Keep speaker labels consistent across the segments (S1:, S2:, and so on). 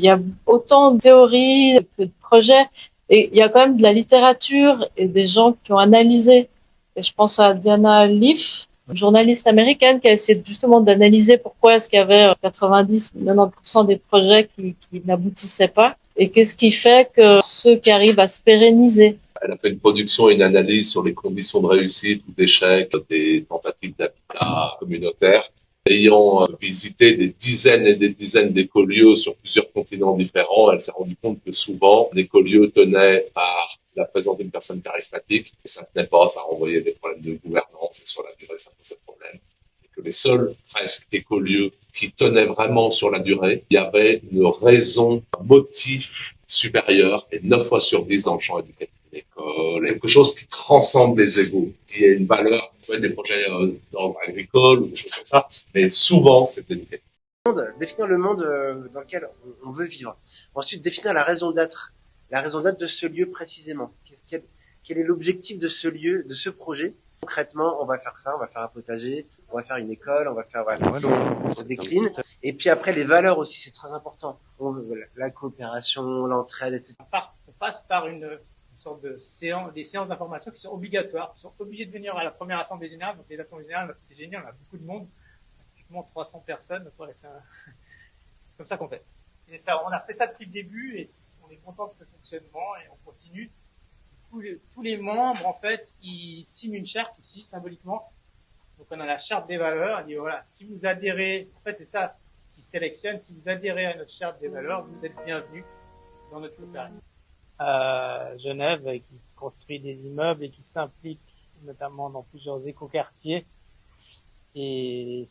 S1: Il y a autant de théories que de projets, et il y a quand même de la littérature et des gens qui ont analysé. Et je pense à Diana Leaf, une journaliste américaine qui a essayé justement d'analyser pourquoi est-ce qu'il y avait 90 ou 90% des projets qui n'aboutissaient pas, et qu'est-ce qui fait que ceux qui arrivent à se pérenniser.
S2: Elle a fait une production et une analyse sur les conditions de réussite ou d'échec des tentatives d'habitat communautaire. Ayant visité des dizaines et des dizaines d'écolieux sur plusieurs continents différents, elle s'est rendue compte que souvent, l'écolieu tenait par la présence d'une personne charismatique, et ça ne tenait pas, ça renvoyait des problèmes de gouvernance, et sur la durée, ça posait problème. Et que les seuls, presque, écolieux qui tenaient vraiment sur la durée, il y avait une raison, un motif supérieur, et 9 fois sur 10 dans le champ éducatif, l'école, quelque chose qui transcende les égaux, qui a une valeur, des projets d'ordre agricole ou des choses comme ça, mais souvent c'est l'éducation.
S3: Définir le monde dans lequel on veut vivre. Ensuite, définir la raison d'être de ce lieu précisément. Quel est l'objectif de ce lieu, de ce projet? Concrètement, on va faire ça, on va faire un potager, on va faire une école, on va faire, voilà, on décline. Et puis après, les valeurs aussi, c'est très important. La coopération, l'entraide, etc.
S4: On passe par une sorte de séance, des séances d'information qui sont obligatoires, qui sont obligés de venir à la première assemblée générale. Donc les assemblées générales, c'est génial, on a beaucoup de monde, typiquement 300 personnes. Donc ouais, c'est comme ça qu'on fait. Et ça, on a fait ça depuis le début et on est content de ce fonctionnement et on continue. Tous les membres, en fait, ils signent une charte aussi, symboliquement. Donc on a la charte des valeurs. Il dit voilà, si vous adhérez, en fait c'est ça qui sélectionne, si vous adhérez à notre charte des valeurs, vous êtes bienvenus dans notre coopérative. Genève, qui construit des immeubles et qui s'implique notamment dans plusieurs écoquartiers. Et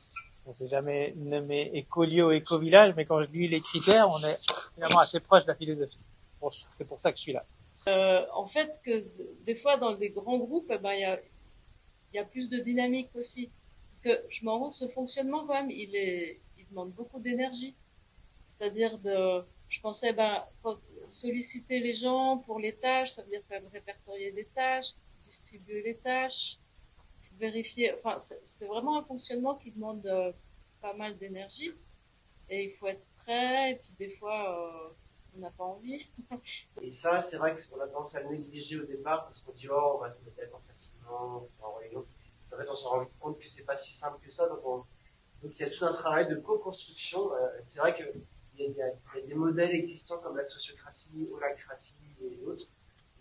S4: on s'est jamais nommé écolieu ou éco-village, mais quand je lis les critères, on est finalement assez proche de la philosophie. Bon, c'est pour ça que je suis là.
S1: En fait, que des fois dans des grands groupes, il y a plus de dynamique aussi. Parce que je me rends compte que ce fonctionnement, quand même, il demande beaucoup d'énergie. C'est-à-dire je pensais, solliciter les gens pour les tâches, ça veut dire quand même répertorier des tâches, distribuer les tâches, vérifier, enfin, c'est vraiment un fonctionnement qui demande pas mal d'énergie, et il faut être prêt, et puis des fois, on n'a pas envie.
S3: Et ça, c'est vrai qu'on a tendance à le négliger au départ parce qu'on dit, oh, on va se mettre d'accord facilement, on va en réunion. En fait, on se rend compte que c'est pas si simple que ça, donc il y a tout un travail de co-construction. C'est vrai qu'il y a des modèles existants comme la sociocratie, holacratie et autres.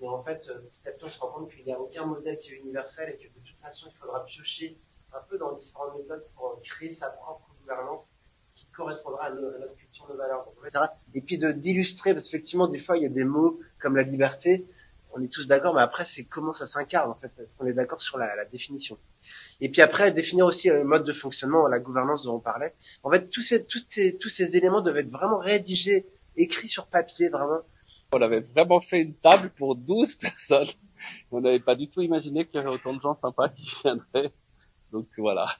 S3: Mais en fait, petit à petit, on se rend compte qu'il n'y a aucun modèle qui est universel et que de toute façon, il faudra piocher un peu dans différentes méthodes pour créer sa propre gouvernance qui correspondra à notre culture, nos valeurs. Donc, en fait, et puis d'illustrer, parce qu'effectivement, des fois, il y a des mots comme la liberté, on est tous d'accord, mais après, c'est comment ça s'incarne, en fait, est-ce qu'on est d'accord sur la définition. Et puis après, définir aussi le mode de fonctionnement, la gouvernance dont on parlait. En fait, tous ces éléments doivent être vraiment rédigés, écrits sur papier, vraiment.
S5: On avait vraiment fait une table pour 12 personnes. On n'avait pas du tout imaginé qu'il y aurait autant de gens sympas qui viendraient. Donc voilà,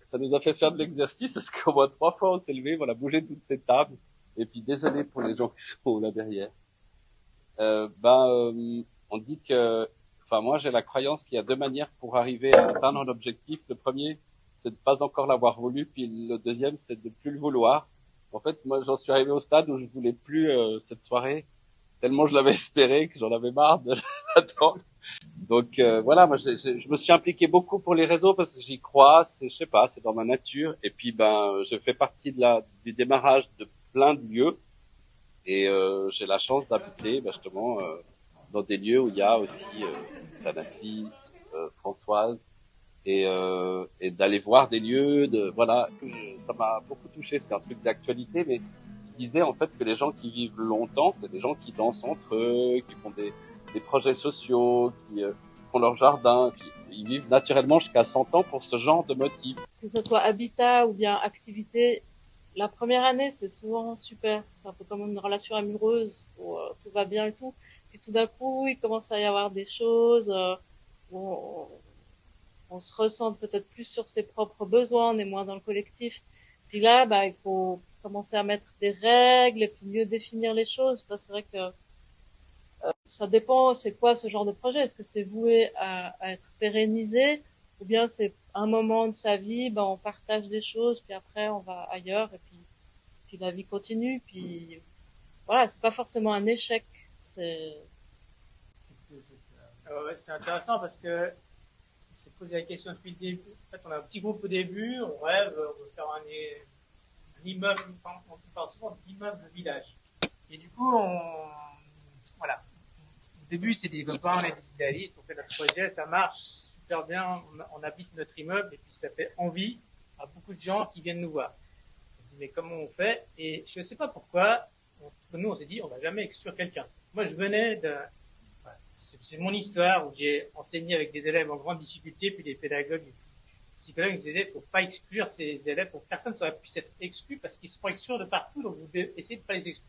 S5: ça nous a fait faire de l'exercice parce qu'au moins 3 fois on s'est levé, on a bougé toutes ces tables. Et puis désolé pour les gens qui sont là derrière. On dit que, enfin moi j'ai la croyance qu'il y a 2 manières pour arriver à atteindre un objectif. Le premier, c'est de pas encore l'avoir voulu, puis le deuxième, c'est de plus le vouloir. En fait, moi j'en suis arrivé au stade où je voulais plus cette soirée, tellement je l'avais espéré que j'en avais marre de l'attendre. Donc voilà, moi je me suis impliqué beaucoup pour les réseaux parce que j'y crois, je sais pas, c'est dans ma nature. Et puis je fais partie du démarrage de plein de lieux et j'ai la chance d'habiter justement dans des lieux où il y a aussi Thanassis, Françoise et d'aller voir des lieux voilà, ça m'a beaucoup touché, c'est un truc d'actualité, mais je disais en fait que les gens qui vivent longtemps, c'est des gens qui dansent entre eux, qui font des projets sociaux, qui font leur jardin, qui ils vivent naturellement jusqu'à 100 ans pour ce genre de motif.
S1: Que ce soit habitat ou bien activité, la première année, c'est souvent super. C'est un peu comme une relation amoureuse où tout va bien et tout. Puis tout d'un coup, il commence à y avoir des choses où on se ressent peut-être plus sur ses propres besoins, on est moins dans le collectif. Puis là, il faut commencer à mettre des règles et puis mieux définir les choses. C'est vrai que ça dépend, c'est quoi ce genre de projet. Est-ce que c'est voué à être pérennisé, ou bien c'est un moment de sa vie, on partage des choses, puis après on va ailleurs, et puis la vie continue, puis voilà, c'est pas forcément un échec. C'est,
S4: Ouais, c'est intéressant parce que on s'est posé la question depuis le début. En fait, on a un petit groupe au début, on rêve, on veut faire un immeuble, enfin, on parle souvent d'immeuble de village. Et du coup, voilà. Au début, c'est des copains, on est des idéalistes, on fait notre projet, ça marche super bien, on habite notre immeuble et puis ça fait envie à beaucoup de gens qui viennent nous voir. On se dit, mais comment on fait? Et je ne sais pas pourquoi, nous, on s'est dit, on va jamais exclure quelqu'un. Moi, je venais voilà, c'est mon histoire où j'ai enseigné avec des élèves en grande difficulté, puis des pédagogues, des psychologues nous disaient, faut pas exclure ces élèves, pour que personne ne puisse être exclu parce qu'ils sont exclus de partout, donc vous devez essayer de pas les exclure.